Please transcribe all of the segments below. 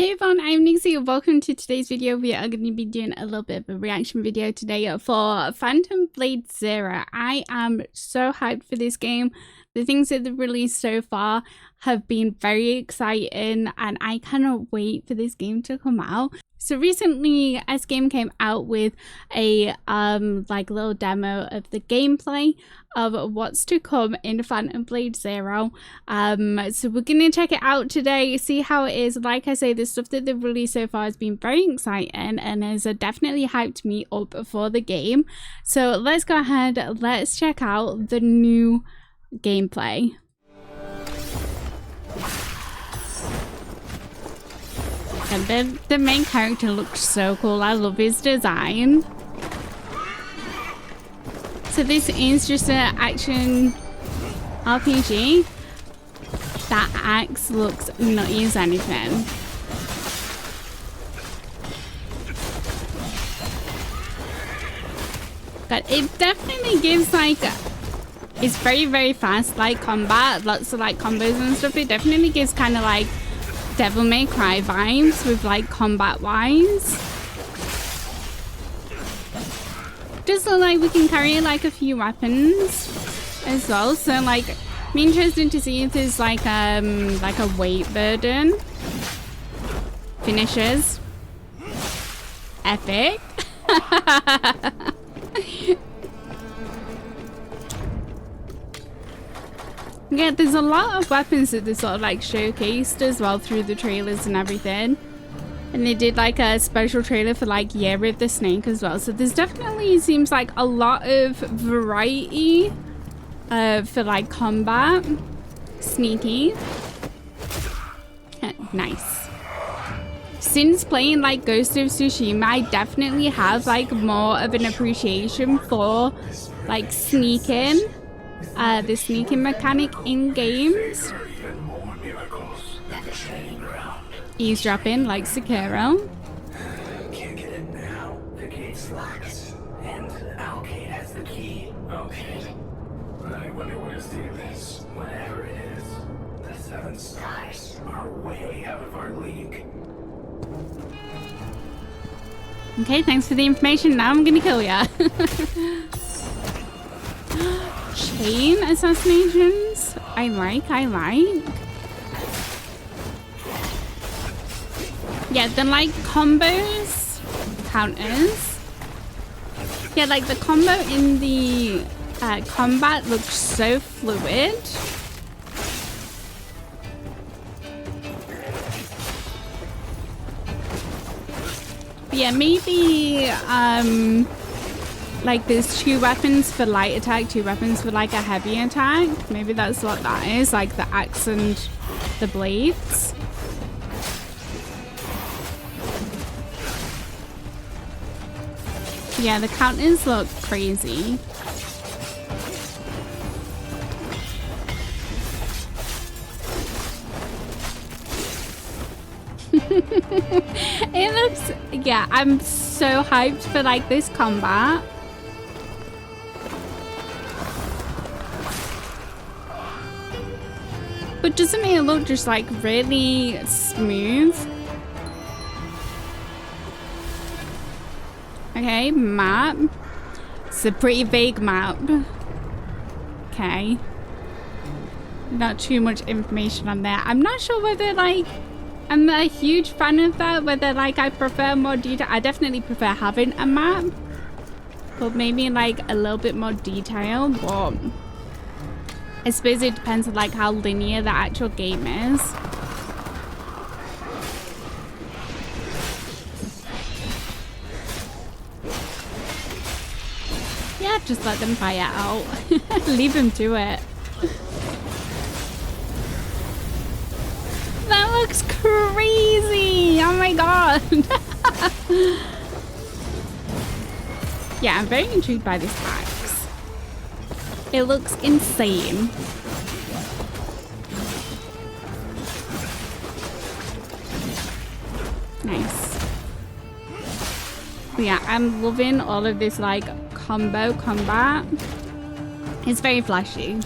Hey everyone, I'm Nixie. Welcome to today's video. We are going to be doing a little bit of a reaction video today for Phantom Blade Zero. I am so hyped for this game. The things that they've released so far have been very exciting and I cannot wait for this game to come out. So recently S-Game came out with a little demo of the gameplay of what's to come in Phantom Blade Zero. So we're gonna check it out today, see how it is. Like I say, the stuff that they've released so far has been very exciting and has definitely hyped me up for the game. So let's go ahead, let's check out the new gameplay. And the main character looks so cool. I love his design. So this is just an action RPG. That axe looks nutty as anything. But it definitely gives it's very fast combat, lots of combos and stuff. It definitely gives kind of Devil May Cry vibes with combat wise. Just look like we can carry a few weapons as well, so be interesting to see if there's a weight burden. Finishers. Epic. Yeah, there's a lot of weapons that they sort of showcased as well through the trailers and everything. And they did a special trailer for Year of the Snake as well. So there's definitely seems a lot of variety for combat. Sneaky. Nice. Since playing Ghost of Tsushima, I definitely have more of an appreciation for sneaking. The sneaking mechanic in games. Eavesdropping like Sekiro. Can't get in now. The gate's locked. And Alcade has the key. Okay. I wonder what his deal is. Whatever it is, the Seven Stars are way out of our league. Okay, thanks for the information. Now I'm gonna kill ya. Chain assassinations? I like. Yeah, then combos, counters. Yeah, the combo in the combat looks so fluid. But yeah, maybe there's two weapons for light attack, two weapons for a heavy attack. Maybe that's what that is, the axe and the blades. Yeah, the counters look crazy. It looks, yeah, I'm so hyped for this combat. But doesn't it look just really smooth? Okay, map. It's a pretty vague map. Okay. Not too much information on there. I'm not sure whether I'm a huge fan of that, whether I prefer more detail. I definitely prefer having a map. But maybe a little bit more detail, but I suppose it depends on how linear the actual game is. Yeah, just let them fire out. Leave them to it. That looks crazy! Oh my god! Yeah, I'm very intrigued by this axe. It looks insane. Nice. But yeah, I'm loving all of this combo combat. It's very flashy.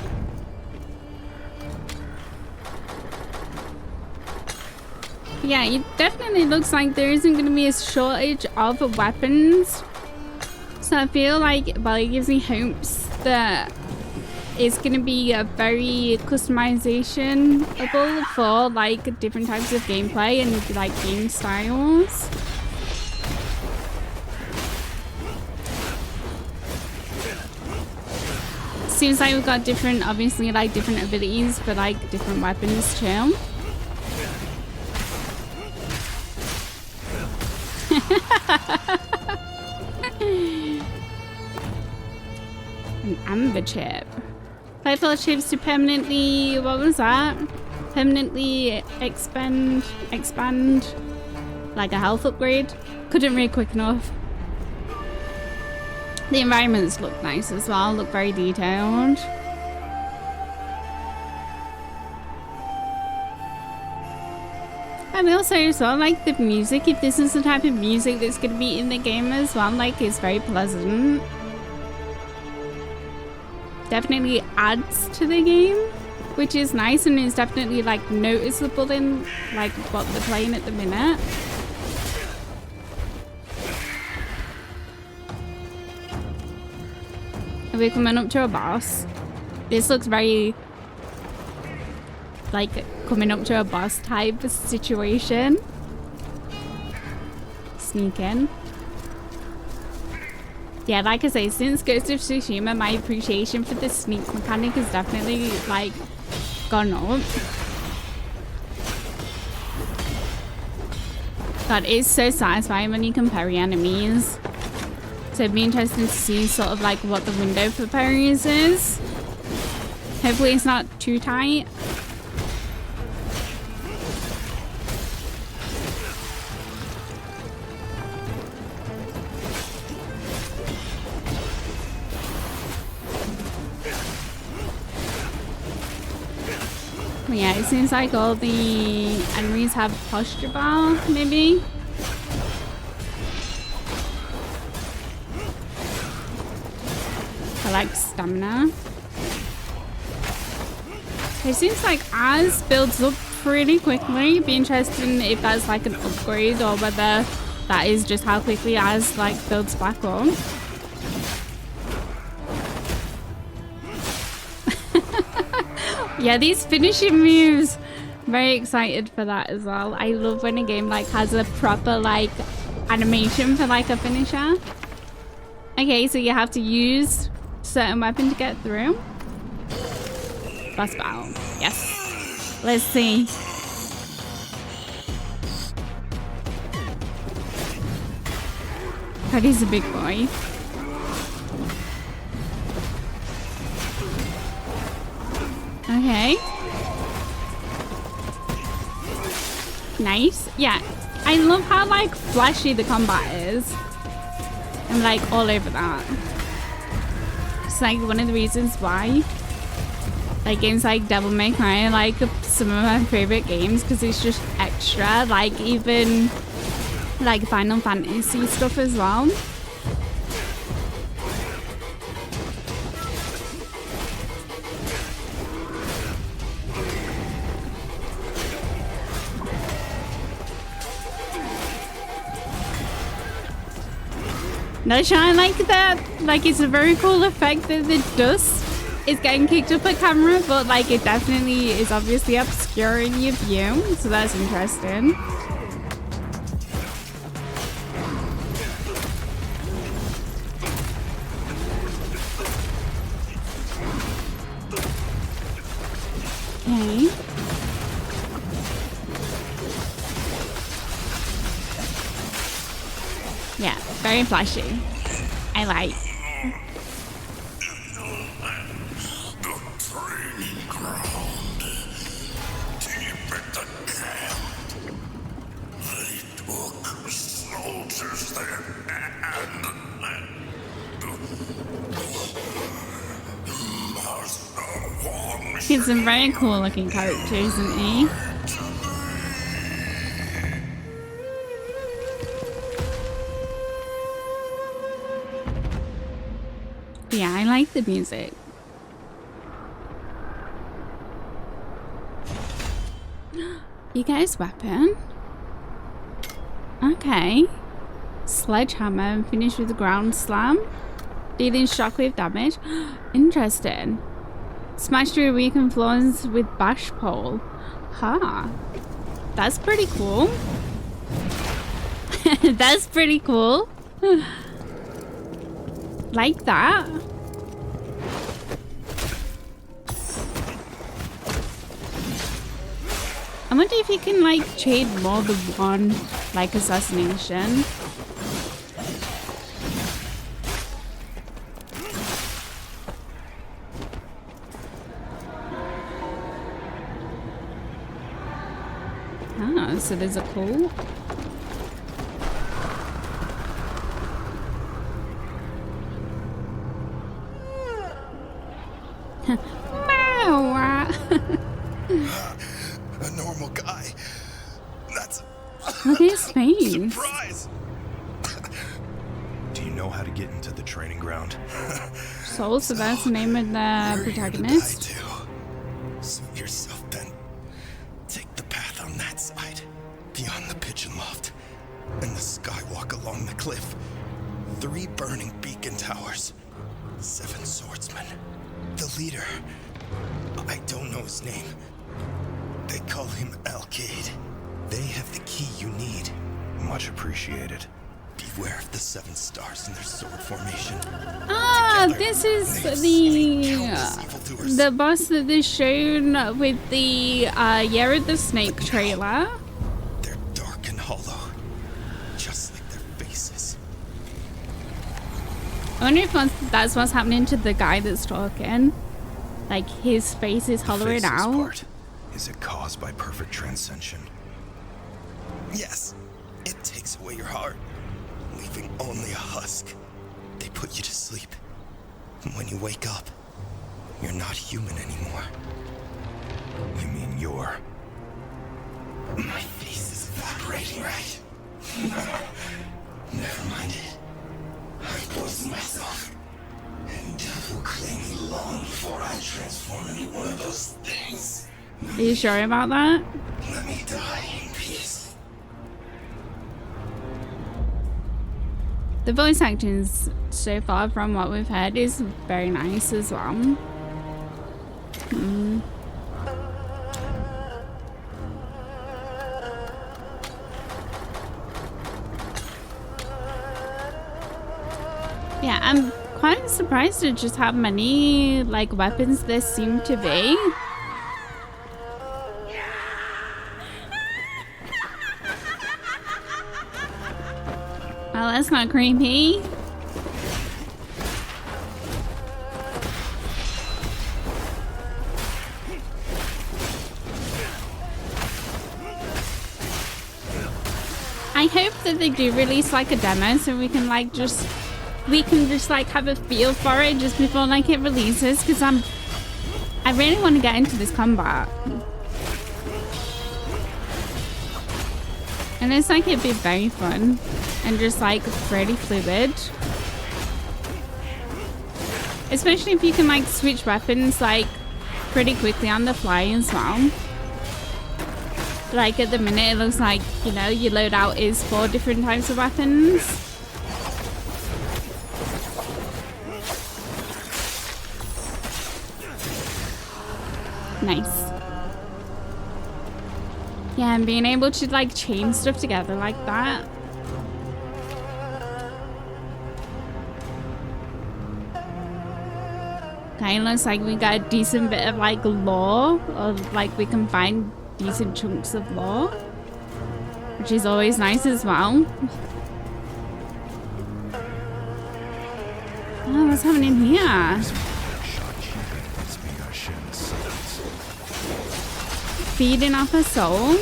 Yeah, it definitely looks like there isn't going to be a shortage of weapons. So I feel like, well, it gives me hopes that it's going to be a very customizable for like different types of gameplay and like game styles. Seems like we've got different, obviously, like different abilities for like different weapons too. An amber chip. Playful chips to permanently, what was that? Permanently expand, like a health upgrade. Couldn't read quick enough. The environments look nice as well, look very detailed. And also as well, like the music, if this is the type of music that's going to be in the game as well, like it's very pleasant. Definitely adds to the game, which is nice and is definitely like noticeable in like what they're playing at the minute. Are we coming up to a boss? This looks very like coming up to a boss type situation. Sneak in. Yeah, like I say, since Ghost of Tsushima, my appreciation for the sneak mechanic has definitely like gone up. God, it's so satisfying when you can parry enemies. So it'd be interesting to see sort of like what the window for parries is. Hopefully it's not too tight. Yeah, it seems like all the enemies have posture bar, maybe. I like stamina. It seems like ours builds up pretty quickly. Be interesting if that's like an upgrade or whether that is just how quickly ours like builds back up. Yeah, these finishing moves. Very excited for that as well. I love when a game like has a proper like animation for like a finisher. Okay, so you have to use certain weapon to get through. Boss battle. Yes. Let's see. God, he's a big boy. Okay. Nice. Yeah. I love how like flashy the combat is. I'm like all over that. It's like one of the reasons why like games like Devil May Cry are like some of my favorite games, because it's just extra. Like even like Final Fantasy stuff as well. No, I like that. Like, it's a very cool effect that the dust is getting kicked up at camera, but like it definitely is obviously obscuring your view, so that's interesting. Okay. Yeah, very flashy. I like. He's some very cool looking character, isn't he? Yeah, I like the music. You guys' weapon? Okay. Sledgehammer and finish with ground slam. Dealing shockwave damage. Interesting. Smash through weakened floors with bash pole. Huh. That's pretty cool. That's pretty cool. Like that. I wonder if you can like trade more than one like assassination. Ah, so there's a call. A normal guy. That's Look at his face. surprise. Do you know how to get into the training ground? Soul's that's the name of the You're protagonist. here to die too. Suit yourself then. Take the path on that side, beyond the pigeon loft, and the skywalk along the cliff. 3 burning beacon towers. 7 swordsmen. The leader. I don't know his name. They call him Alkaid. They have the key you need. Much appreciated. Beware of the 7 stars in their sword formation. Ah, Together, this is they have slain the countless evildoers. boss that they shown with the Yara the Snake trailer. They're dark and hollow, just like their faces. I wonder if that's what's happening to the guy that's talking. Like his face is hollowing Faceless out. part. Is it caused by perfect transcension? Yes. It takes away your heart, leaving only a husk. They put you to sleep. And when you wake up, you're not human anymore. You mean you're... My face is evaporating, right? Never mind it. I poisoned myself. And death will claim me long before I transform into one of those things. Are you sure about that? Let me die in peace. The voice acting so far from what we've heard is very nice as well. Yeah, I'm quite surprised at just how many like weapons there seem to be. Well, that's not creepy. I hope that they do release like a demo so we can just like have a feel for it just before like it releases, because I really want to get into this combat. And it's like it'd be very fun and just like pretty fluid. Especially if you can like switch weapons like pretty quickly on the fly as well. Like at the minute it looks like, you know, your loadout is 4 different types of weapons. Nice. Yeah, and being able to like chain stuff together like that. Okay, looks like we got a decent bit of like lore, or like we can find decent chunks of lore, which is always nice as well. Oh, what's happening here? Feeding off a soul?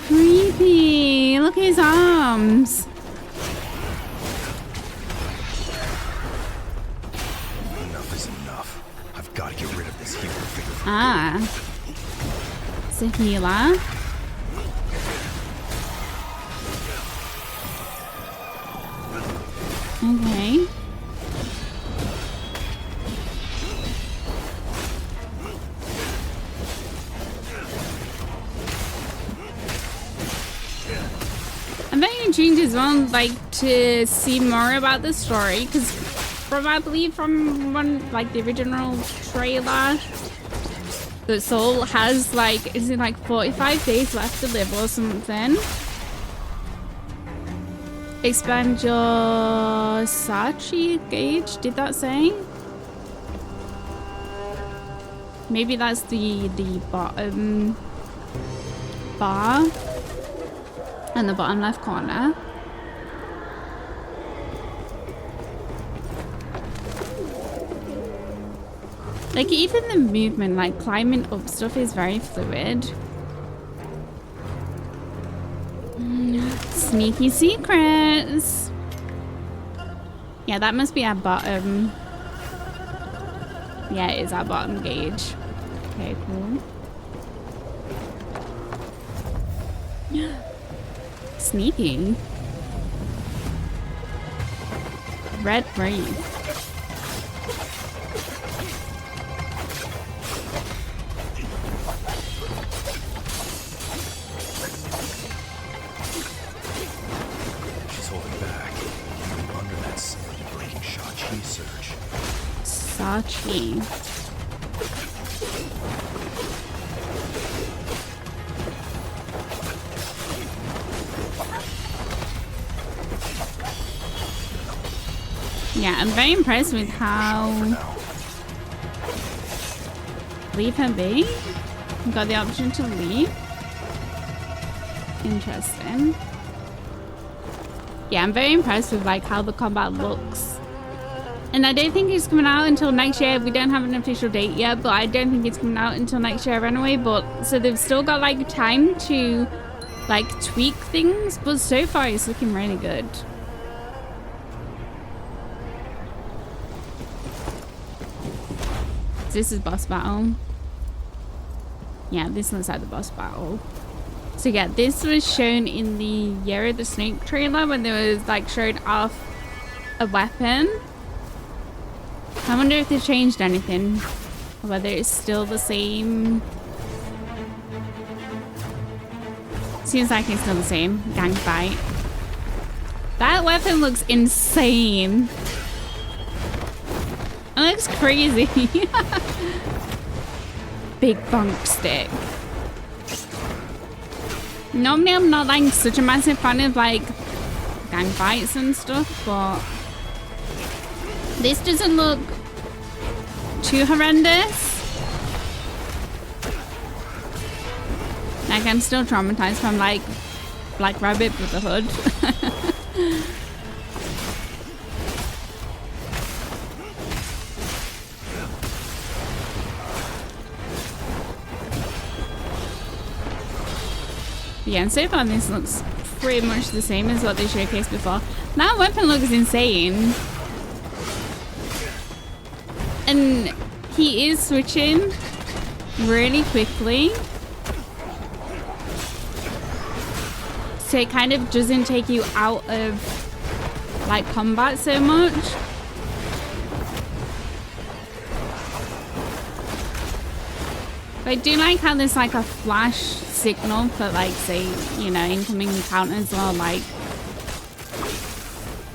Creepy! Look at his arms! Enough is enough. I've got to get rid of this hero figure. Ah. It's a healer. Okay. tuned as well, like, to see more about the story, because probably from one, like, the original trailer, that Soul has, like, is it like 45 days left to live or something? Expand your Sachi gauge, did that say? Maybe that's the bottom bar in the bottom left corner. Like, even the movement, like climbing up stuff, is very fluid. Sneaky secrets. Yeah, that must be our bottom. Yeah, it is our bottom gauge. Okay, cool. Sneaky. Red breathe. She's holding back. Under that sand, breaking Shang-Chi surge. Sachi. Yeah, I'm very impressed with how leave her be. You got the option to leave. Interesting. Yeah, I'm very impressed with like how the combat looks. And I don't think it's coming out until next year. We don't have an official date yet, but I don't think it's coming out until next year anyway. But so they've still got like time to like tweak things, but so far it's looking really good. This is boss battle. Yeah, this looks like the boss battle. So yeah, this was shown in the Year of the Snake trailer when there was like showed off a weapon. I wonder if they changed anything, or whether it's still the same. Seems like it's still the same. Gang fight. That weapon looks insane. It looks crazy. Big bunk stick. Normally I'm not like such a massive fan of like gang fights and stuff, but this doesn't look too horrendous. Like, I'm still traumatized from like Black Rabbit with the hood. Yeah, and so far this looks pretty much the same as what they showcased before. That weapon looks insane. And he is switching really quickly. So it kind of doesn't take you out of like combat so much. But I do like how there's like a flash signal for like, say, you know, incoming encounters or like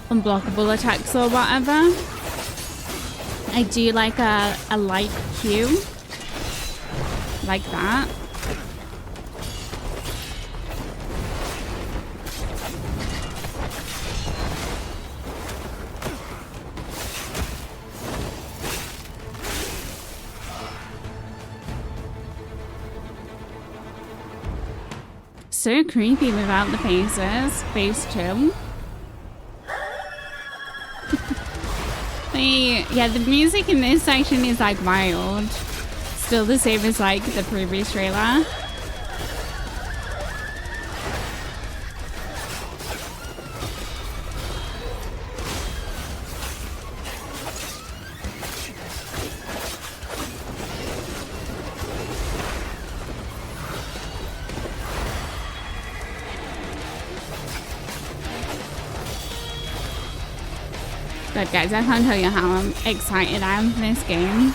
unblockable attacks or whatever. I do like a light cue like that. So creepy without the faces. Face 2. Yeah, the music in this section is like wild. Still the same as like the previous trailer. But guys, I can't tell you how excited I am for this game.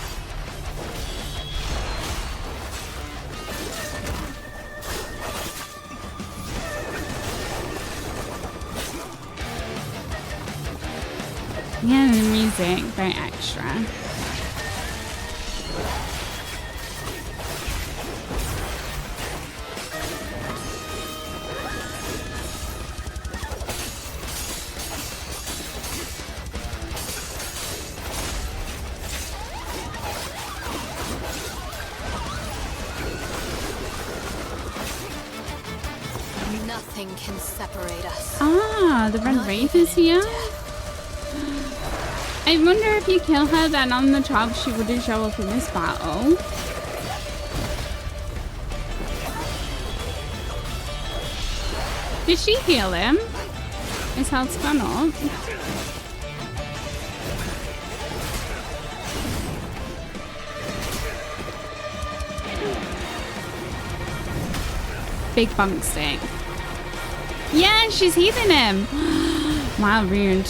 music, very extra. Nothing can separate us. Ah, the Red Wraith is here. I wonder if you kill her, then on the 12th she wouldn't show up in this battle. Did she heal him? His health's gone up. Big bunk stick. Yeah, she's healing him. Wow, rude.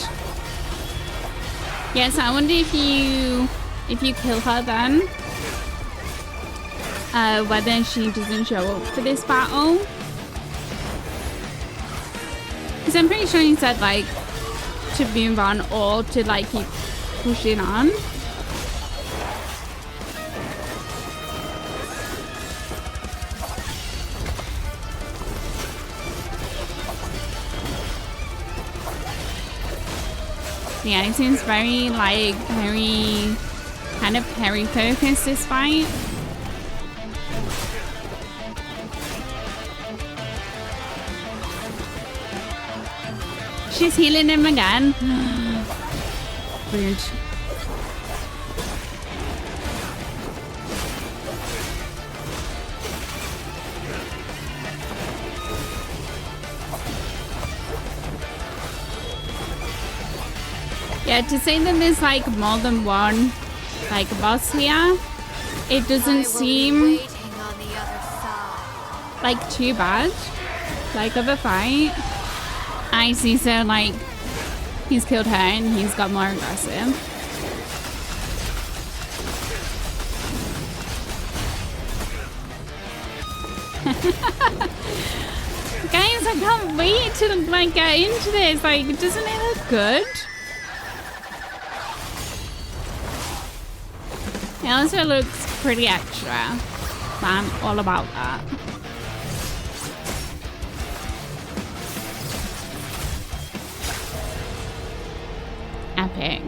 Yeah, so I wonder if you kill her then, whether she doesn't show up for this battle. Because I'm pretty sure he said like to move on or to like keep pushing on. Yeah, it seems very kind of parry focused this fight. She's healing him again. Weird. Yeah, to say that there's like more than one like boss here, it doesn't seem like too bad, like of a fight. I see, so like he's killed her and he's got more aggressive. Guys, I can't wait to like get into this. Like, doesn't it look good? It also looks pretty extra. I'm all about that. Epic.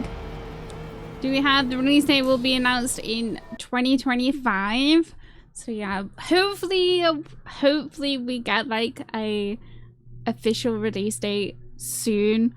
Do we have the release date will be announced in 2025? So yeah, hopefully we get like a official release date soon.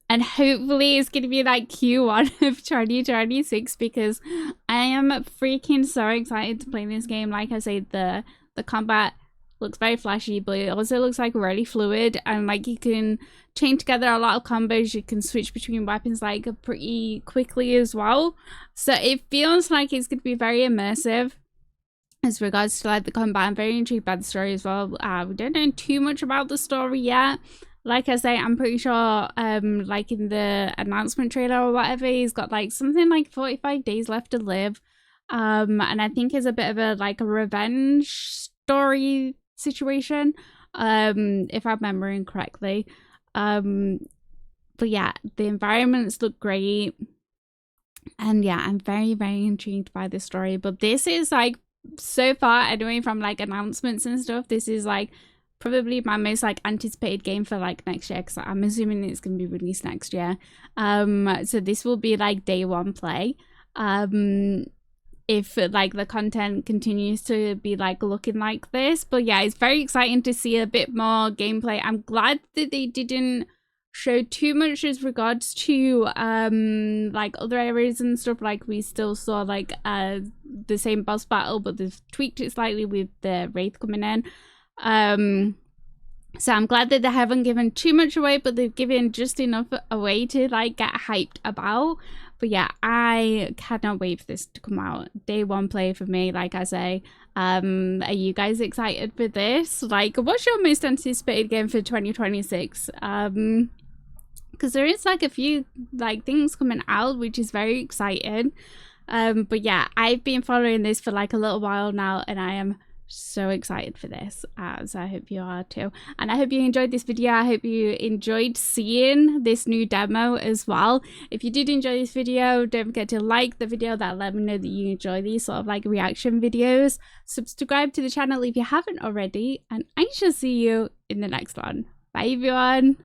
And hopefully it's going to be like Q1 of 2026, because I am freaking so excited to play this game. Like I say, the combat looks very flashy, but it also looks like really fluid, and like you can chain together a lot of combos. You can switch between weapons like pretty quickly as well. So it feels like it's going to be very immersive as regards to like the combat. I'm very intrigued by the story as well. We don't know too much about the story yet. Like I say, I'm pretty sure like in the announcement trailer or whatever, he's got like something like 45 days left to live. And I think it's a bit of a like a revenge story situation, if I'm remembering correctly. But yeah, the environments look great. And yeah, I'm very, very intrigued by this story. But this is like, so far anyway, from like announcements and stuff, this is like probably my most like anticipated game for like next year, because I'm assuming it's going to be released next year. So this will be like day one play, if like the content continues to be like looking like this. But yeah, it's very exciting to see a bit more gameplay. I'm glad that they didn't show too much as regards to like other areas and stuff. Like we still saw like the same boss battle, but they've tweaked it slightly with the Wraith coming in. So I'm glad that they haven't given too much away, but they've given just enough away to like get hyped about. But yeah, I cannot wait for this to come out. Day one play for me, like I say. Are you guys excited for this? Like, what's your most anticipated game for 2026? Because there is like a few like things coming out, which is very exciting. But yeah, I've been following this for like a little while now, and I am so excited for this, as I hope you are too. And I hope you enjoyed this video. I hope you enjoyed seeing this new demo as well. If you did enjoy this video, don't forget to like the video. That let me know that you enjoy these sort of like reaction videos. Subscribe to the channel if you haven't already, and I shall see you in the next one. Bye everyone.